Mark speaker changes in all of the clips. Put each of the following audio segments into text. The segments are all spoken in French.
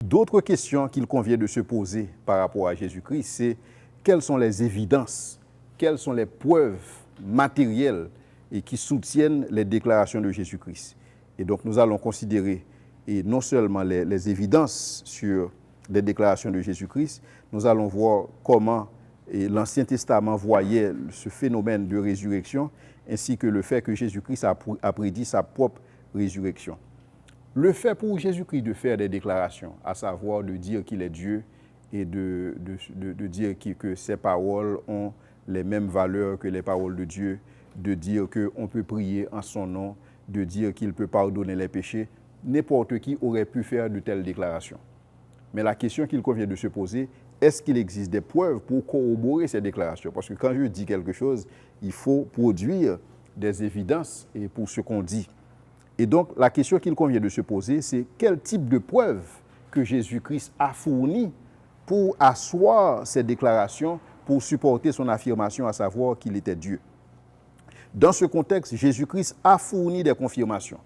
Speaker 1: D'autres questions qu'il convient de se poser par rapport à Jésus-Christ, c'est quelles sont les évidences, quelles sont les preuves matérielles et qui soutiennent les déclarations de Jésus-Christ. Et donc nous allons considérer et non seulement les évidences sur les déclarations de Jésus-Christ, nous allons voir comment l'Ancien Testament voyait ce phénomène de résurrection, ainsi que le fait que Jésus-Christ a prédit sa propre résurrection. Le fait pour Jésus-Christ de faire des déclarations, à savoir de dire qu'il est Dieu et de dire que ses paroles ont les mêmes valeurs que les paroles de Dieu, de dire qu'on peut prier en son nom, de dire qu'il peut pardonner les péchés, n'importe qui aurait pu faire de telles déclarations. Mais la question qu'il convient de se poser, est-ce qu'il existe des preuves pour corroborer ces déclarations? Parce que quand je dis quelque chose, il faut produire des évidences et pour ce qu'on dit. Et donc, la question qu'il convient de se poser, c'est quel type de preuves que Jésus-Christ a fourni pour asseoir ces déclarations, pour supporter son affirmation, à savoir qu'il était Dieu. Dans ce contexte, Jésus-Christ a fourni des confirmations.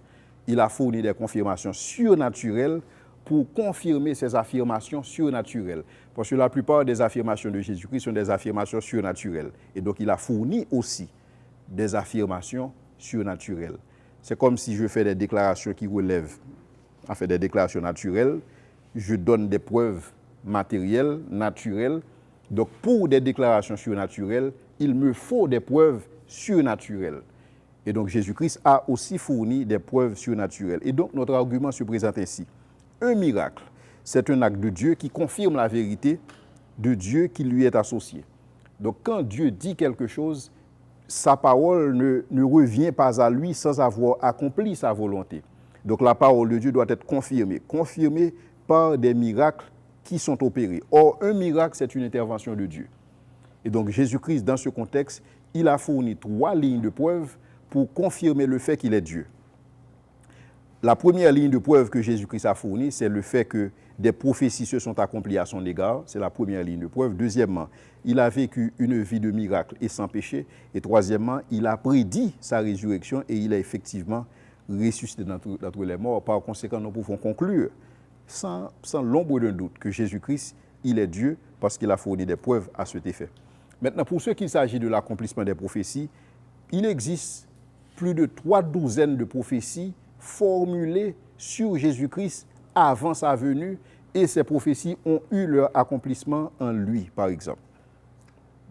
Speaker 1: Il a fourni des confirmations surnaturelles pour confirmer ses affirmations surnaturelles. Parce que la plupart des affirmations de Jésus-Christ sont des affirmations surnaturelles. Et donc, il a fourni aussi des affirmations surnaturelles. C'est comme si je fais des déclarations qui relèvent, enfin des déclarations naturelles, je donne des preuves matérielles, naturelles. Donc, pour des déclarations surnaturelles, il me faut des preuves surnaturelles. Et donc, Jésus-Christ a aussi fourni des preuves surnaturelles. Et donc, notre argument se présente ainsi. Un miracle, c'est un acte de Dieu qui confirme la vérité de Dieu qui lui est associée. Donc, quand Dieu dit quelque chose, sa parole ne revient pas à lui sans avoir accompli sa volonté. Donc, la parole de Dieu doit être confirmée par des miracles qui sont opérés. Or, un miracle, c'est une intervention de Dieu. Et donc, Jésus-Christ, dans ce contexte, il a fourni 3 lignes de preuve pour confirmer le fait qu'il est Dieu. La première ligne de preuve que Jésus-Christ a fournie, c'est le fait que des prophéties se sont accomplies à son égard. C'est la première ligne de preuve. Deuxièmement, il a vécu une vie de miracle et sans péché. Et troisièmement, il a prédit sa résurrection et il a effectivement ressuscité d'entre les morts. Par conséquent, nous pouvons conclure sans l'ombre d'un doute que Jésus-Christ, il est Dieu parce qu'il a fourni des preuves à cet effet. Maintenant, pour ce qu'il s'agit de l'accomplissement des prophéties, il existe plus de 3 douzaines de prophéties formulées sur Jésus-Christ avant sa venue et ces prophéties ont eu leur accomplissement en lui, par exemple.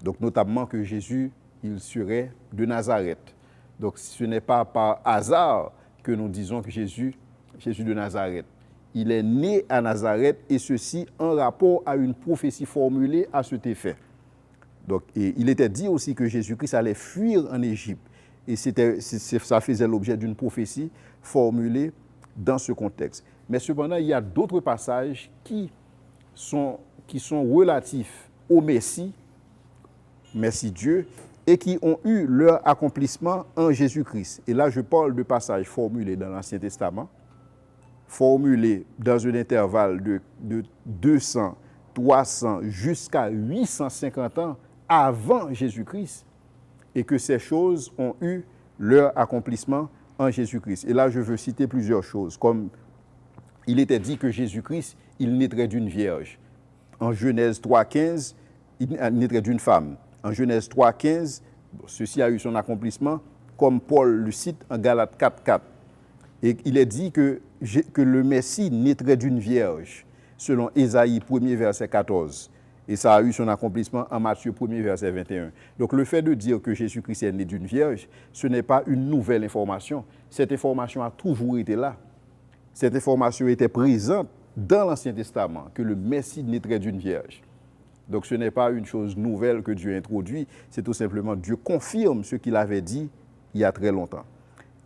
Speaker 1: Donc, notamment que Jésus, il serait de Nazareth. Donc, ce n'est pas par hasard que nous disons que Jésus de Nazareth. Il est né à Nazareth et ceci en rapport à une prophétie formulée à cet effet. Donc, et il était dit aussi que Jésus-Christ allait fuir en Égypte. Et ça faisait l'objet d'une prophétie formulée dans ce contexte. Mais cependant, il y a d'autres passages qui sont relatifs au Messie Dieu, et qui ont eu leur accomplissement en Jésus-Christ. Et là, je parle de passages formulés dans l'Ancien Testament, formulés dans un intervalle de 200, 300 jusqu'à 850 ans avant Jésus-Christ, et que ces choses ont eu leur accomplissement en Jésus-Christ. Et là, je veux citer plusieurs choses, comme il était dit que Jésus-Christ, il naîtrait d'une vierge. En Genèse 3,15, il naîtrait d'une femme. En Genèse 3,15, ceci a eu son accomplissement, comme Paul le cite en Galates 4,4. Et il est dit que le Messie naîtrait d'une vierge, selon Ésaïe 1er, verset 14. Et ça a eu son accomplissement en Matthieu 1er, verset 21. Donc le fait de dire que Jésus-Christ est né d'une vierge, ce n'est pas une nouvelle information. Cette information a toujours été là. Cette information était présente dans l'Ancien Testament, que le Messie naîtrait d'une vierge. Donc ce n'est pas une chose nouvelle que Dieu introduit, c'est tout simplement Dieu confirme ce qu'il avait dit il y a très longtemps.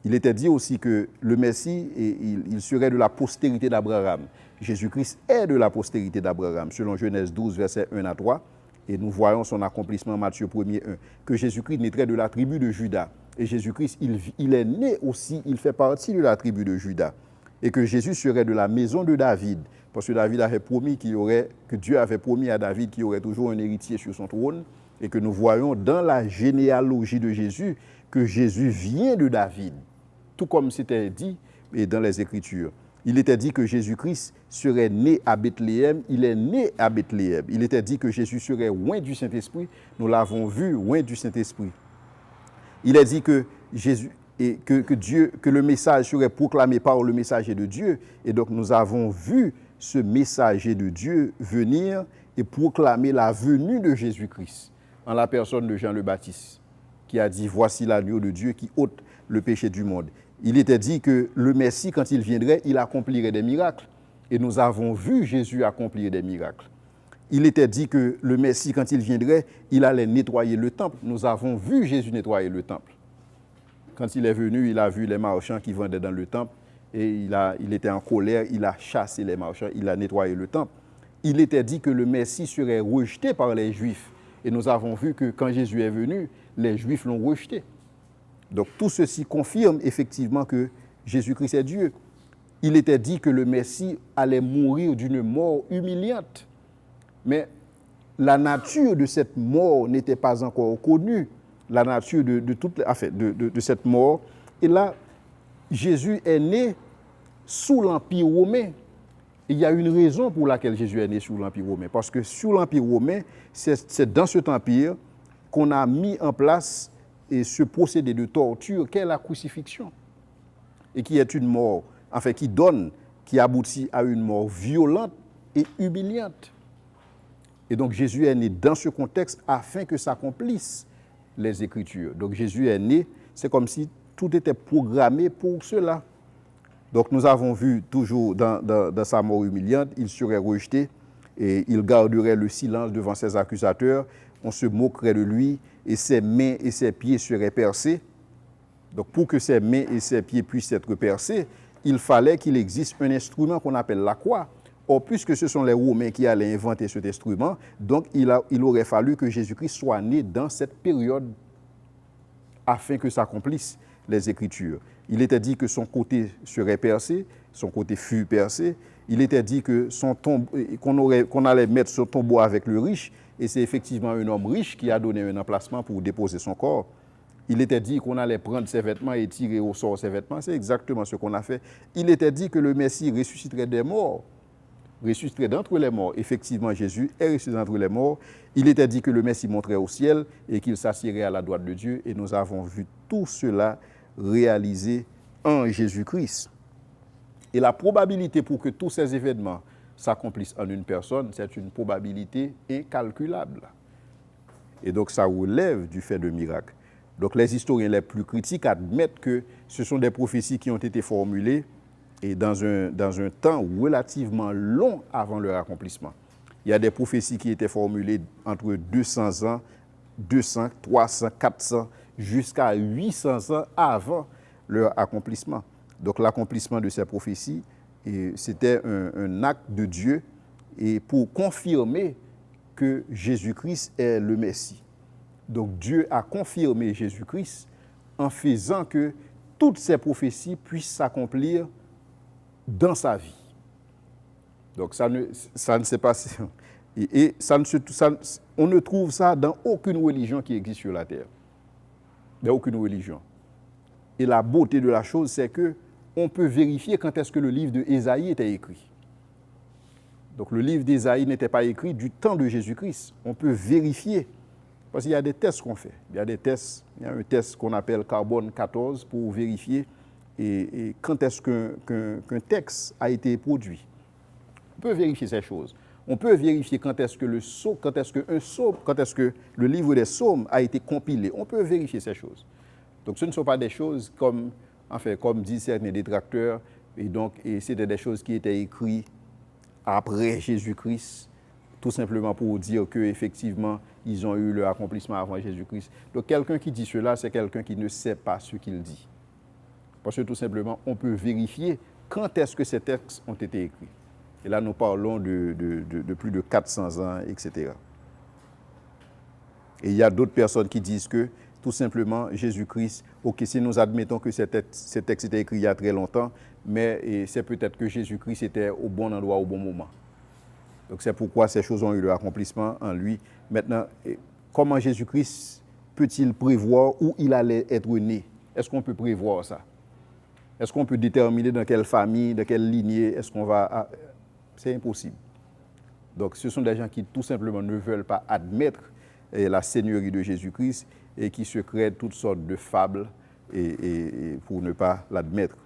Speaker 1: Il était dit aussi que le Messie, il serait de la postérité d'Abraham. Jésus-Christ est de la postérité d'Abraham, selon Genèse 12, versets 1 à 3. Et nous voyons son accomplissement, Matthieu 1er 1, que Jésus-Christ naîtrait de la tribu de Juda. Et Jésus-Christ, il est né aussi, il fait partie de la tribu de Juda. Et que Jésus serait de la maison de David, parce que David avait promis que Dieu avait promis à David qu'il y aurait toujours un héritier sur son trône, et que nous voyons dans la généalogie de Jésus que Jésus vient de David, tout comme c'était dit dans les Écritures. Il était dit que Jésus-Christ serait né à Bethléem. Il est né à Bethléem. Il était dit que Jésus serait loin du Saint-Esprit. Nous l'avons vu, loin du Saint-Esprit. Il est dit que Jésus et que le message serait proclamé par le messager de Dieu. Et donc nous avons vu ce messager de Dieu venir et proclamer la venue de Jésus-Christ en la personne de Jean le Baptiste, qui a dit « Voici l'agneau de Dieu qui ôte le péché du monde ». Il était dit que le Messie, quand il viendrait, il accomplirait des miracles. Et nous avons vu Jésus accomplir des miracles. Il était dit que le Messie, quand il viendrait, il allait nettoyer le temple. Nous avons vu Jésus nettoyer le temple. Quand il est venu, il a vu les marchands qui vendaient dans le temple et il était en colère, il a chassé les marchands, il a nettoyé le temple. Il était dit que le Messie serait rejeté par les Juifs. Et nous avons vu que quand Jésus est venu, les Juifs l'ont rejeté. Donc tout ceci confirme effectivement que Jésus-Christ est Dieu. Il était dit que le Messie allait mourir d'une mort humiliante. Mais la nature de cette mort n'était pas encore connue. La nature de cette mort. Et là, Jésus est né sous l'Empire romain. Il y a une raison pour laquelle Jésus est né sous l'Empire romain. Parce que sous l'Empire romain, c'est dans cet empire qu'on a mis en place ce procédé de torture qu'est la crucifixion. Et qui est une mort, qui aboutit à une mort violente et humiliante. Et donc Jésus est né dans ce contexte afin que s'accomplissent les Écritures. Donc Jésus est né, c'est comme si tout était programmé pour cela. Donc nous avons vu toujours dans sa mort humiliante, il serait rejeté et il garderait le silence devant ses accusateurs, on se moquerait de lui et ses mains et ses pieds seraient percés. Donc pour que ses mains et ses pieds puissent être percés, il fallait qu'il existe un instrument qu'on appelle la croix. Or, puisque ce sont les Romains qui allaient inventer cet instrument, donc il aurait fallu que Jésus-Christ soit né dans cette période afin que s'accomplissent les Écritures. Il était dit que son côté serait percé, son côté fut percé. Il était dit que qu'on allait mettre son tombeau avec le riche, et c'est effectivement un homme riche qui a donné un emplacement pour déposer son corps. Il était dit qu'on allait prendre ses vêtements et tirer au sort ses vêtements. C'est exactement ce qu'on a fait. Il était dit que le Messie ressusciterait des morts, ressusciterait d'entre les morts. Effectivement, Jésus est ressuscité d'entre les morts. Il était dit que le Messie monterait au ciel et qu'il s'assierait à la droite de Dieu. Et nous avons vu tout cela réalisé en Jésus-Christ. Et la probabilité pour que tous ces événements s'accomplissent en une personne, c'est une probabilité incalculable. Et donc ça relève du fait de miracles. Donc les historiens les plus critiques admettent que ce sont des prophéties qui ont été formulées et dans un temps relativement long avant leur accomplissement. Il y a des prophéties qui étaient formulées entre 200 ans, 200, 300, 400, jusqu'à 800 ans avant leur accomplissement. Donc l'accomplissement de ces prophéties, c'était un acte de Dieu et pour confirmer que Jésus-Christ est le Messie. Donc Dieu a confirmé Jésus-Christ en faisant que toutes ces prophéties puissent s'accomplir dans sa vie. Donc ça ne s'est pas... Et on ne trouve ça dans aucune religion qui existe sur la terre. Dans aucune religion. Et la beauté de la chose, c'est que on peut vérifier quand est-ce que le livre d'Ésaïe était écrit. Donc le livre d'Ésaïe n'était pas écrit du temps de Jésus-Christ. On peut vérifier. Parce qu'il y a des tests qu'on fait. Il y a un test qu'on appelle carbone 14 pour vérifier et quand est-ce qu'un texte a été produit. On peut vérifier ces choses. On peut vérifier quand est-ce que le livre des psaumes a été compilé. On peut vérifier ces choses. Donc ce ne sont pas des choses comme disent certains détracteurs, et c'était des choses qui étaient écrites après Jésus-Christ, tout simplement pour dire qu'effectivement, ils ont eu leur accomplissement avant Jésus-Christ. Donc quelqu'un qui dit cela, c'est quelqu'un qui ne sait pas ce qu'il dit. Parce que tout simplement, on peut vérifier quand est-ce que ces textes ont été écrits. Et là, nous parlons de plus de 400 ans, etc. Et il y a d'autres personnes qui disent que, tout simplement, Jésus-Christ, ok, si nous admettons que ces textes étaient écrits il y a très longtemps, mais c'est peut-être que Jésus-Christ était au bon endroit, au bon moment. Donc c'est pourquoi ces choses ont eu leur accomplissement en lui. Maintenant, comment Jésus-Christ peut-il prévoir où il allait être né? Est-ce qu'on peut prévoir ça? Est-ce qu'on peut déterminer dans quelle famille, dans quelle lignée est-ce qu'on va... C'est impossible. Donc ce sont des gens qui tout simplement ne veulent pas admettre la seigneurie de Jésus-Christ et qui se créent toutes sortes de fables et pour ne pas l'admettre.